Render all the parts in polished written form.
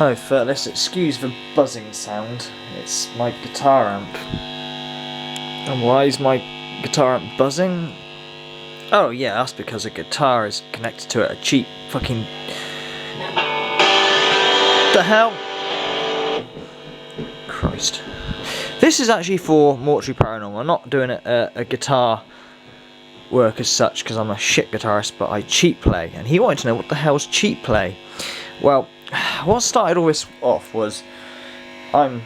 Oh, Phyllis, excuse the buzzing sound. It's my guitar amp. And why is my guitar amp buzzing? Oh yeah, that's because a guitar is connected to it. A cheap fucking... The hell? Christ. This is actually for Mortuary Paranormal. I'm not doing a guitar work as such because I'm a shit guitarist, but I cheap play. And he wanted to know what the hell's cheap play. Well, what started all this off was I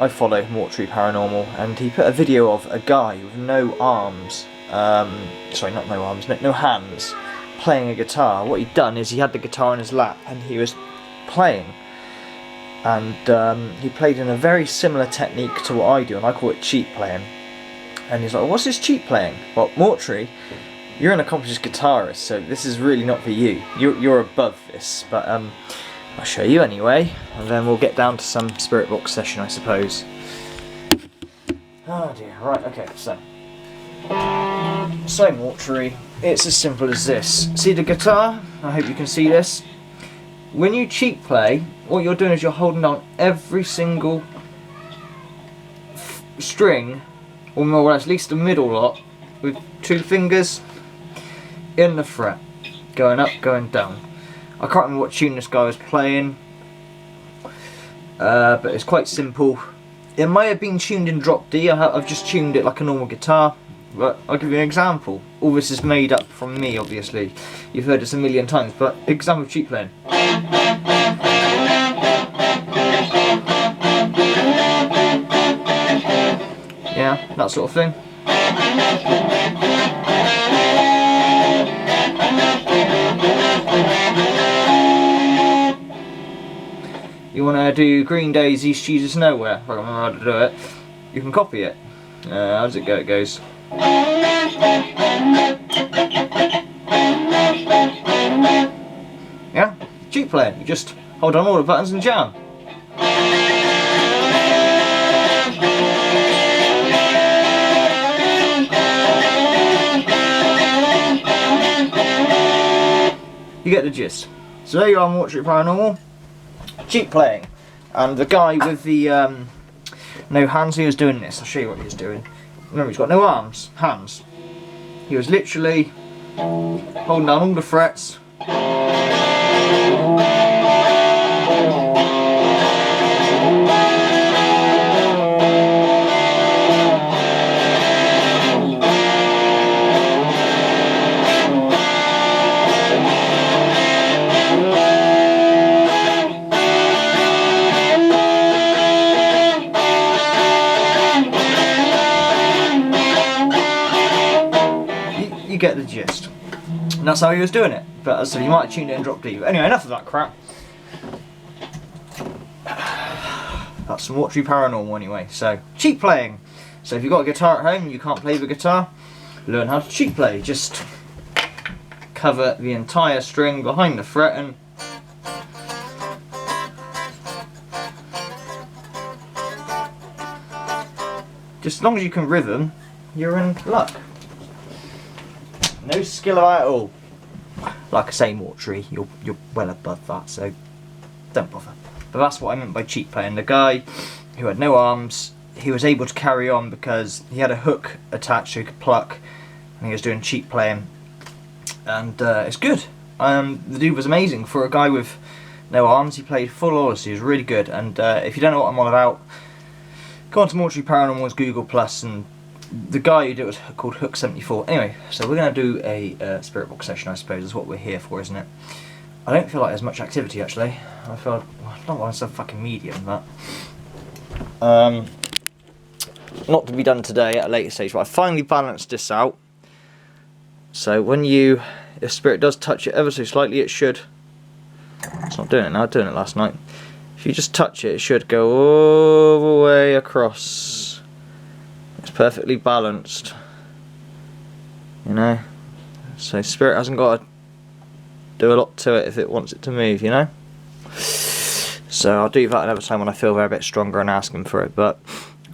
follow Mortuary Paranormal, and he put a video of a guy with no arms, sorry, not no arms, no hands, playing a guitar. What he'd done is he had the guitar in his lap and he was playing, and he played in a very similar technique to what I do, and I call it cheap playing. And he's like, well, what's this cheap playing? Well, Mortuary, you're an accomplished guitarist, so this is really not for you. You're above this, but I'll show you anyway, and then we'll get down to some spirit box session, I suppose. Oh dear, right, okay, so Mortuary, it's as simple as this. See the guitar? I hope you can see this. When you cheap play, what you're doing is you're holding on every single string, or more or less, at least the middle lot, with 2 fingers in the fret, going up, going down. I can't remember what tune this guy was playing, but it's quite simple. It might have been tuned in drop D. I've just tuned it like a normal guitar, but I'll give you an example. All this is made up from me, obviously. You've heard this a million times, but example of cheap playing. Yeah, that sort of thing. You want to do Green Day's East Jesus Nowhere? I don't remember how to do it. You can copy it. How does it go? It goes. Yeah, cheap playing. You just hold on all the buttons and jam. You get the gist. So there you are, Mortuary Paranormal. Cheap playing. And the guy with the no hands, he was doing this. I'll show you what he was doing. Remember, he's got no arms, hands. He was literally holding down all the frets. You get the gist. And that's how he was doing it. But as I said, you might have tuned it in drop D. But anyway, enough of that crap. That's some Mortuary Paranormal anyway. So, cheap playing. So if you've got a guitar at home and you can't play the guitar, learn how to cheap play. Just cover the entire string behind the fret and just as long as you can rhythm, you're in luck. No skill about it all. Like I say, Mortuary, you're well above that, so don't bother. But that's what I meant by cheap playing. The guy who had no arms, he was able to carry on because he had a hook attached so he could pluck, and he was doing cheap playing. And it's good. The dude was amazing. For a guy with no arms, he played full honesty. He was really good. And if you don't know what I'm on about, go on to Mortuary Paranormal's Google Plus, and the guy who did it was called Hook 74. Anyway, so we're going to do a spirit box session, I suppose, is what we're here for, isn't it? I don't feel like there's much activity, actually. I feel, well, I don't want to fucking medium, but not to be done today at a later stage, but I finally balanced this out. So when if spirit does touch it ever so slightly, it should, it's not doing it now, I was doing it last night. If you just touch it, it should go all the way across. It's perfectly balanced, you know, so spirit hasn't got to do a lot to it if it wants it to move, you know. So I'll do that another time when I feel they're a bit stronger and ask them for it. But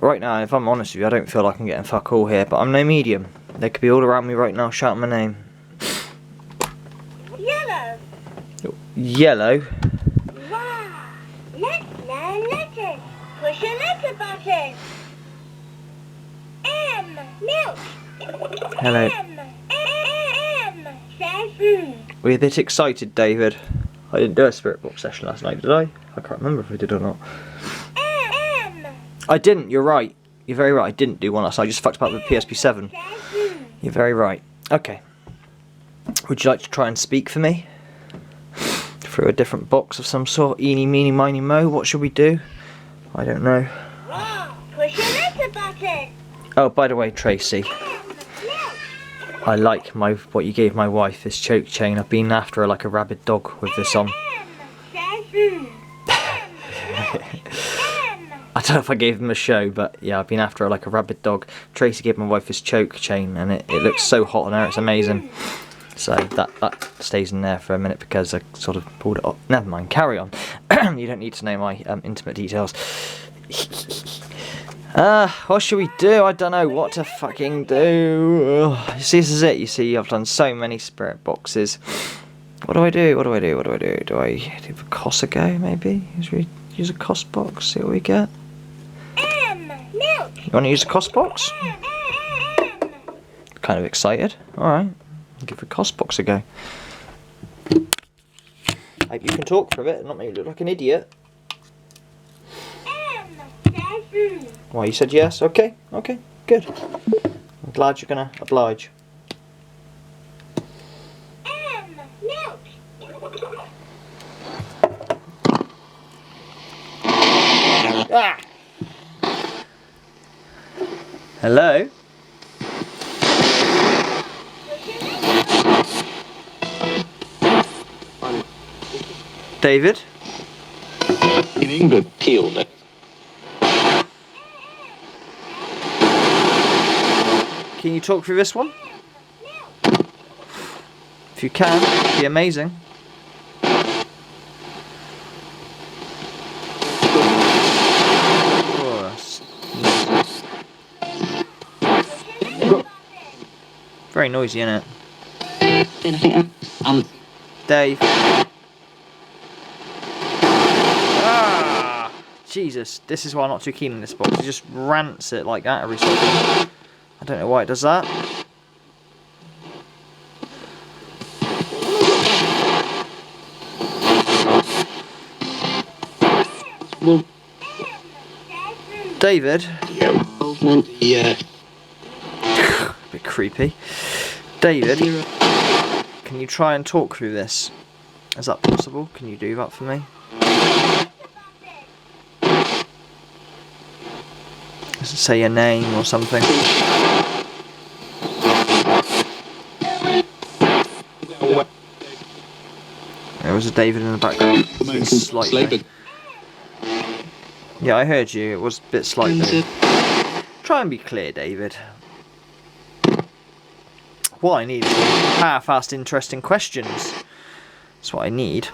right now, if I'm honest with you, I don't feel like I'm getting fuck all here, but I'm no medium. They could be all around me right now shouting my name. Yellow. Yellow? Wow. Let's Learn letters. Push a letter button. M. Milk. Hello. M. 7. Were you a bit excited, David? I didn't do a spirit box session last night, did I? I can't remember if I did or not. M. I didn't, you're right. You're very right, I didn't do one last night. I just fucked about with PSP 7. 7. You're very right. Okay. Would you like to try and speak for me? Through a different box of some sort? Eeny, meeny, miny, mo? What should we do? I don't know. Push a letter button. Oh, by the way, Tracy. I like what you gave my wife, this choke chain. I've been after her like a rabid dog with this on. I don't know if I gave him a show, but yeah, I've been after her like a rabid dog. Tracy gave my wife this choke chain, and it looks so hot on her, it's amazing. So that stays in there for a minute because I sort of pulled it off. Never mind, carry on. You don't need to know my intimate details. What should we do? I don't know what to fucking do. You see, this is it. You see, I've done so many spirit boxes. What do I do? What do I do? What do I do? Do I give a COS a go, maybe? Use a COS box, see what we get. Milk. You want to use a COS box? Kind of excited. Alright. Give a COS box a go. Hope you can talk for a bit and not make me look like an idiot. Why, you said yes? Okay, okay, good. I'm glad you're gonna oblige. Milk. Ah! Hello? David? In England, peeled. Can you talk through this one? If you can, it'd be amazing. Very noisy, isn't it? Dave. Ah! Jesus, this is why I'm not too keen on this box. It just rants it like that every so often. I don't know why it does that. David? Yeah. A bit creepy. David, can you try and talk through this? Is that possible? Can you do that for me? Does it say your name or something? There was a David in the background. Slightly. Yeah, I heard you. It was a bit slightly. Try and be clear, David. What I need is half-assed interesting questions. That's what I need.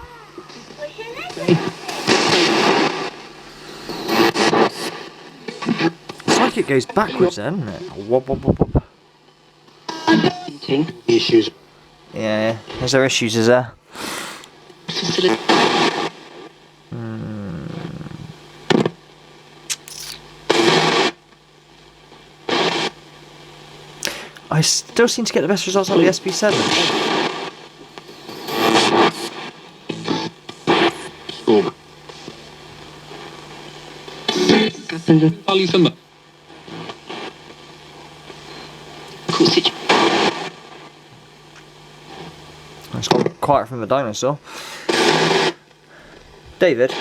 It's like it goes backwards then, isn't it? Wop, wop, wop, wop. Issues. Yeah, is there issues, is there? I still seem to get the best results on the SP7. It's got quiet from the dinosaur. David?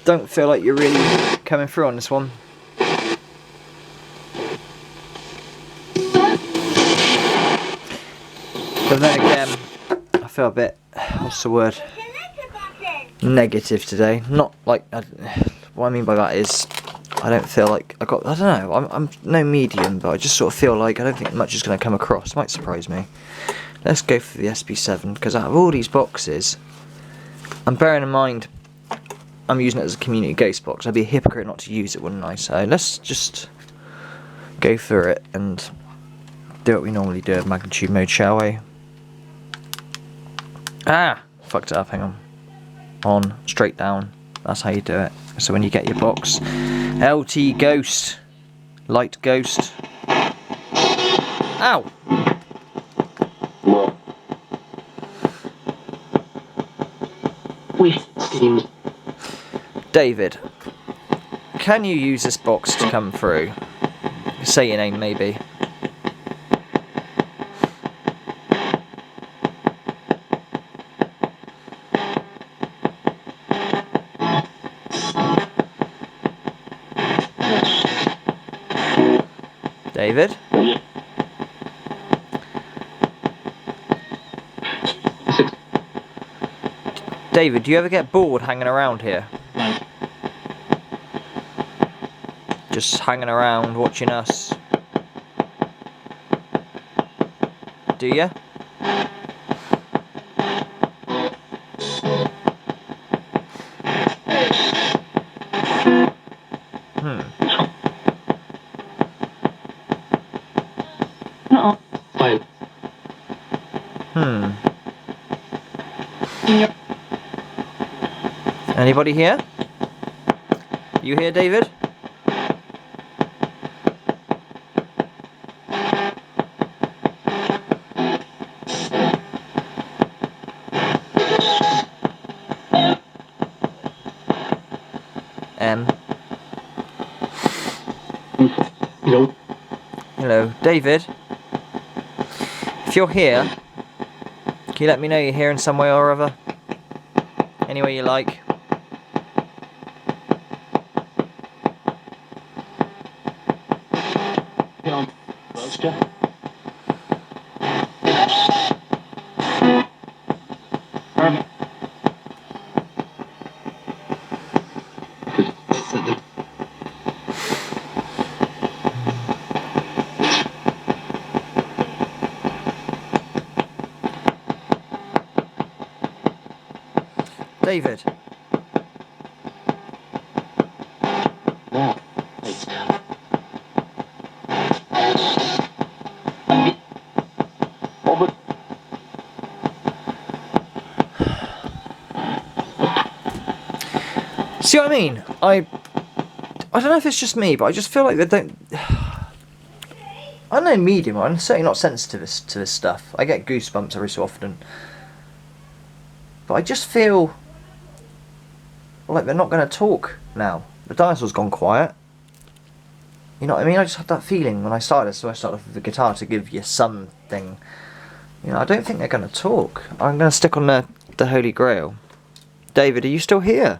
Don't feel like you're really coming through on this one. But then again, I feel a bit, what's the word? Negative today. Not like, what I mean by that is, I don't feel like I don't know, I'm no medium, but I just sort of feel like I don't think much is going to come across. Might surprise me. Let's go for the SB7, because out of all these boxes, I'm bearing in mind I'm using it as a community ghost box. I'd be a hypocrite not to use it, wouldn't I? So let's just go through it and do what we normally do in magnitude mode, shall we? Ah! Fucked it up, hang on. On, straight down. That's how you do it. So when you get your box, LT Ghost, Light Ghost. Ow! David, can you use this box to come through? Say your name, maybe. David? David, do you ever get bored hanging around here? Just hanging around watching us? Do you? Anybody here? You here, David? Nope. Hello, David. If you're here, can you let me know you're here in some way or other? Any way you like. David. See what I mean? I don't know if it's just me, but I just feel like they don't... I'm no medium, I'm certainly not sensitive to this stuff. I get goosebumps every so often. But I just feel like they're not going to talk now. The dinosaur's gone quiet. You know what I mean? I just had that feeling when I started, so I started with the guitar to give you something. You know, I don't think they're going to talk. I'm going to stick on the Holy Grail. David, are you still here?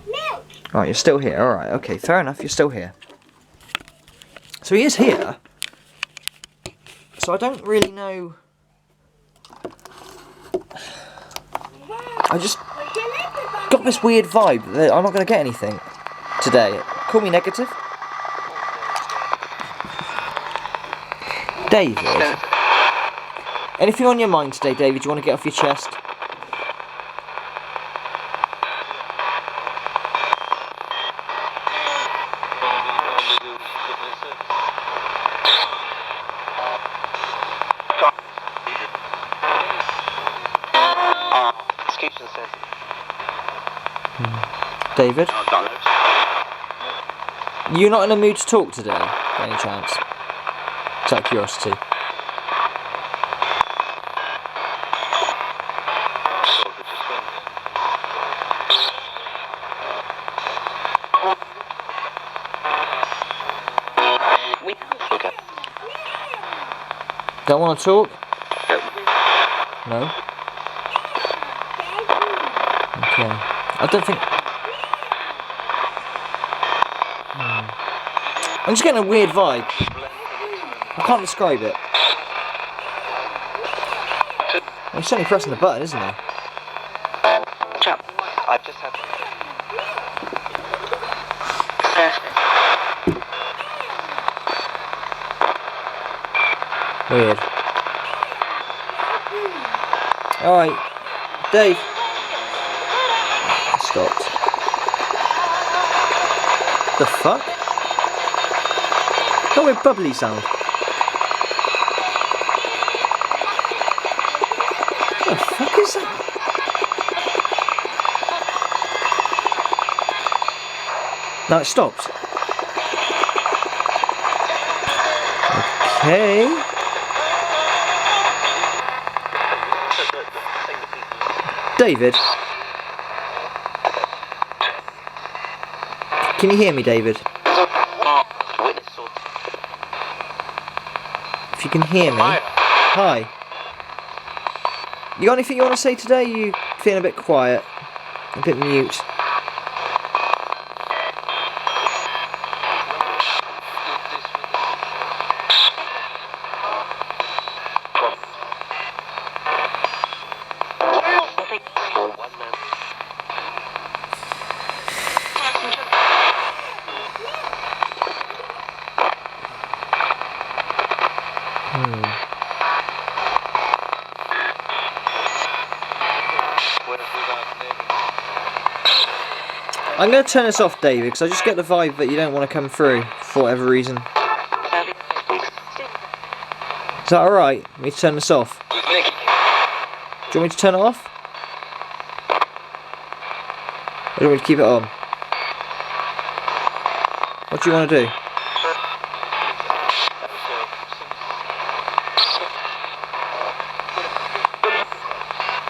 Milk. Right, you're still here. Alright, okay, fair enough, you're still here. So he is here. So I don't really know... I just got this weird vibe that I'm not going to get anything today. Call me negative. David. Anything on your mind today, David? Do you want to get off your chest? David? You're not in a mood to talk today, by any chance? Just out of curiosity. Don't want to talk? No? Okay. I don't think... I'm just getting a weird vibe. I can't describe it. He's certainly pressing the button, isn't he? Chap, I've just had... Weird. Alright, Dave. Stopped. The fuck? Got a weird bubbly sound. What the fuck is that? No, it stopped. Okay. David? Can you hear me, David? If you can hear me. Hi. You got anything you want to say today? You feeling a bit quiet? A bit mute? I'm going to turn this off, David, because I just get the vibe that you don't want to come through for whatever reason. Is that alright? Me to turn this off? Do you want me to turn it off? Or do you want me to keep it on? What do you want to do?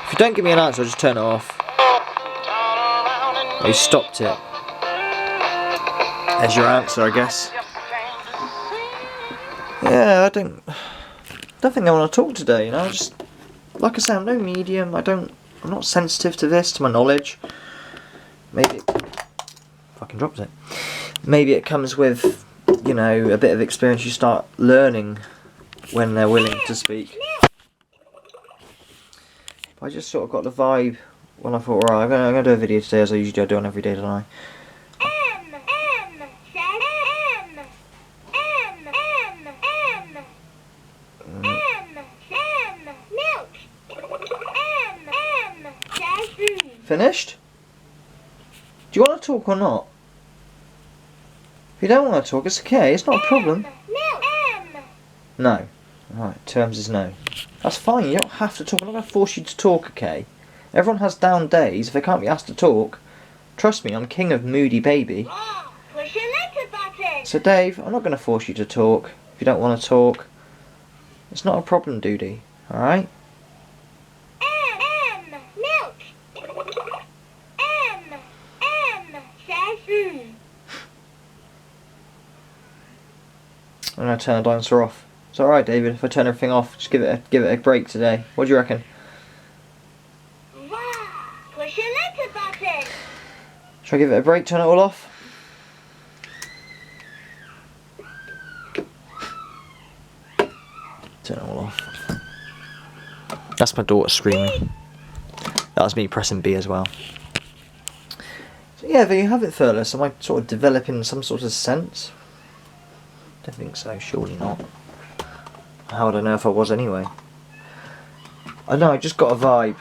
If you don't give me an answer, I'll just turn it off. Oh, you stopped it. There's your answer, I guess. Yeah, I don't think I want to talk today, you know. Just like I say, I'm no medium. I'm not sensitive to this, to my knowledge. Maybe fucking dropped it. Maybe it comes with, you know, a bit of experience. You start learning when they're willing to speak. But I just sort of got the vibe. Well, I thought, right, I'm gonna do a video today as I usually do on every day, don't I? Finished? Do you want to talk or not? If you don't want to talk, it's okay. It's not a problem. No. Right, terms is no. That's fine. You don't have to talk. I'm not going to force you to talk, okay? Everyone has down days. If they can't be asked to talk, trust me, I'm king of moody baby. Push your letter button. So Dave, I'm not going to force you to talk. If you don't want to talk, it's not a problem, Doody. Alright? Milk. Says I'm going to turn the dinosaur off. It's alright, David, if I turn everything off, just give it a break today. What do you reckon? Push your letter button. Should I give it a break, turn it all off? Turn it all off. That's my daughter screaming. That was me pressing B as well. So yeah, there you have it, fellas. Am I sort of developing some sort of sense? Don't think so, surely not. How would I know if I was anyway? I know, I just got a vibe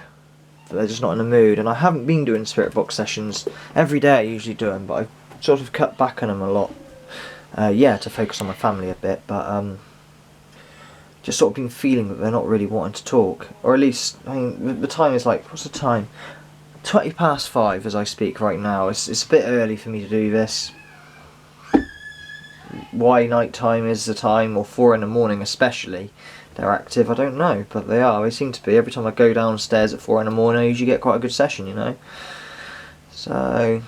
that they're just not in the mood, and I haven't been doing spirit box sessions every day. I usually do them, but I've sort of cut back on them a lot. Yeah, to focus on my family a bit, but just sort of been feeling that they're not really wanting to talk, or at least, I mean, the time is like, what's the time? 5:20 as I speak right now. It's a bit early for me to do this. Why night time is the time, or 4 in the morning especially, they're active, I don't know, but they are. They seem to be. Every time I go downstairs at 4 in the morning, I usually get quite a good session, you know. So,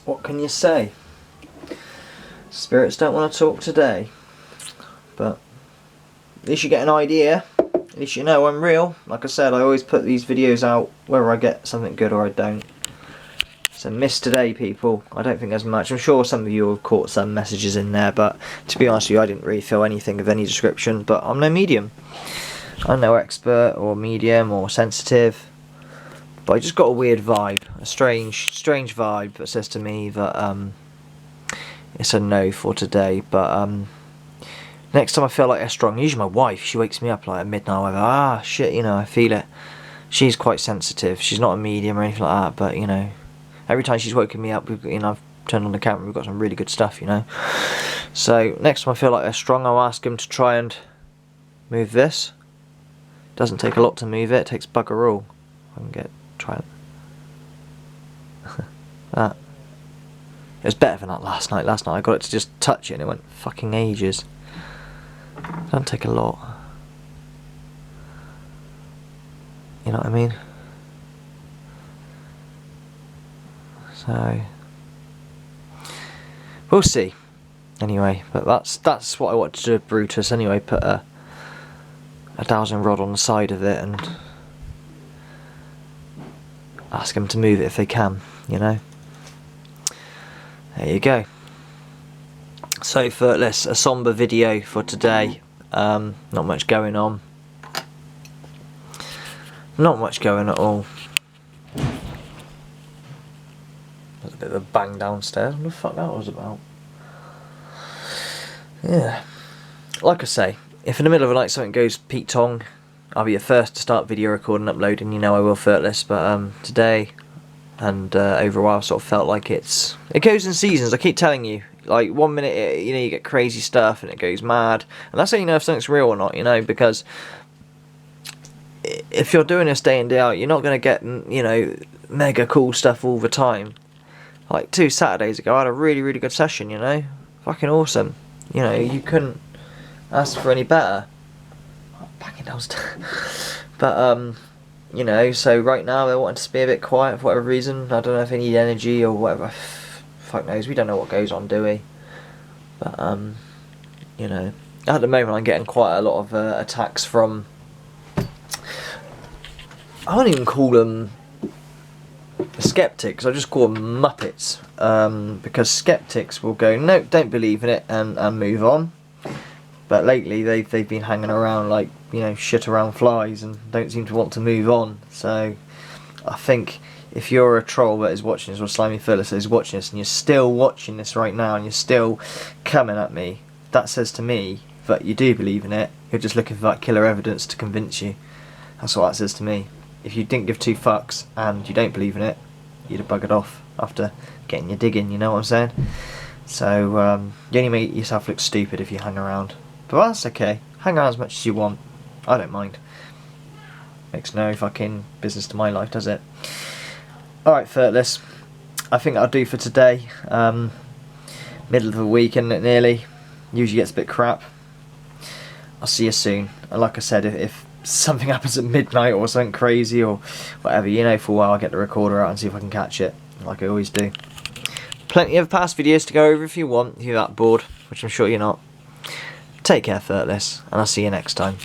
what can you say? Spirits don't want to talk today, but at least you get an idea. At least you know I'm real. Like I said, I always put these videos out whether I get something good or I don't. So miss today, people. I don't think there's much. I'm sure some of you have caught some messages in there, but to be honest with you, I didn't really feel anything of any description. But I'm no medium. I'm no expert or medium or sensitive. But I just got a weird vibe, a strange vibe that says to me that it's a no for today. But Next time I feel like they're strong, usually my wife, she wakes me up like at midnight, I go, ah, shit, you know, I feel it. She's quite sensitive. She's not a medium or anything like that, but, you know, every time she's woken me up, you know, I've turned on the camera, we've got some really good stuff, you know. So, next time I feel like they're strong, I'll ask them to try and move this. Doesn't take a lot to move it, it takes bugger all. I can try it. That. It was better than that last night. Last night I got it to just touch it and it went fucking ages. Doesn't take a lot. You know what I mean? So we'll see. Anyway, but that's what I wanted to do with Brutus anyway, put a dowsing rod on the side of it and ask them to move it if they can, you know. There you go. So for this, a somber video for today. Not much going on. Not much going at all. There's a bit of a bang downstairs. What the fuck that was about? Yeah. Like I say, if in the middle of the night something goes Pete Tong, I'll be the first to start video recording and uploading. You know I will Furtless, but today and over a while, I've sort of felt like it goes in seasons. I keep telling you, like 1 minute, you know, you get crazy stuff and it goes mad, and that's how you know if something's real or not, you know, because if you're doing this day in day out, you're not going to get, you know, mega cool stuff all the time. Like 2 Saturdays ago, I had a really, really good session, you know, fucking awesome. You know, you couldn't ask for any better. Oh, banging downstairs. But you know, so right now they're wanting to be a bit quiet for whatever reason. I don't know if they need energy or whatever. Fuck knows. We don't know what goes on, do we? But you know, at the moment I'm getting quite a lot of attacks from, I won't even call them skeptics, I just call them muppets, because skeptics will go, no, don't believe in it, and move on. But lately they've been hanging around like, you know, shit around flies and don't seem to want to move on. So I think if you're a troll that is watching this, or Slimy Phyllis that is watching this, and you're still watching this right now and you're still coming at me, that says to me that you do believe in it. You're just looking for that killer evidence to convince you. That's what that says to me. If you didn't give 2 fucks and you don't believe in it, you'd have buggered off after getting your dig in, you know what I'm saying? So you only make yourself look stupid if you hang around. But that's okay. Hang around as much as you want. I don't mind. Makes no fucking business to my life, does it? Alright, Furtless. I think that'll do for today. Middle of the week, isn't it, nearly? Usually gets a bit crap. I'll see you soon. And like I said, if something happens at midnight or something crazy or whatever, you know, for a while I'll get the recorder out and see if I can catch it, like I always do. Plenty of past videos to go over if you want, if you're that bored, which I'm sure you're not. Take care, Furtless, and I'll see you next time.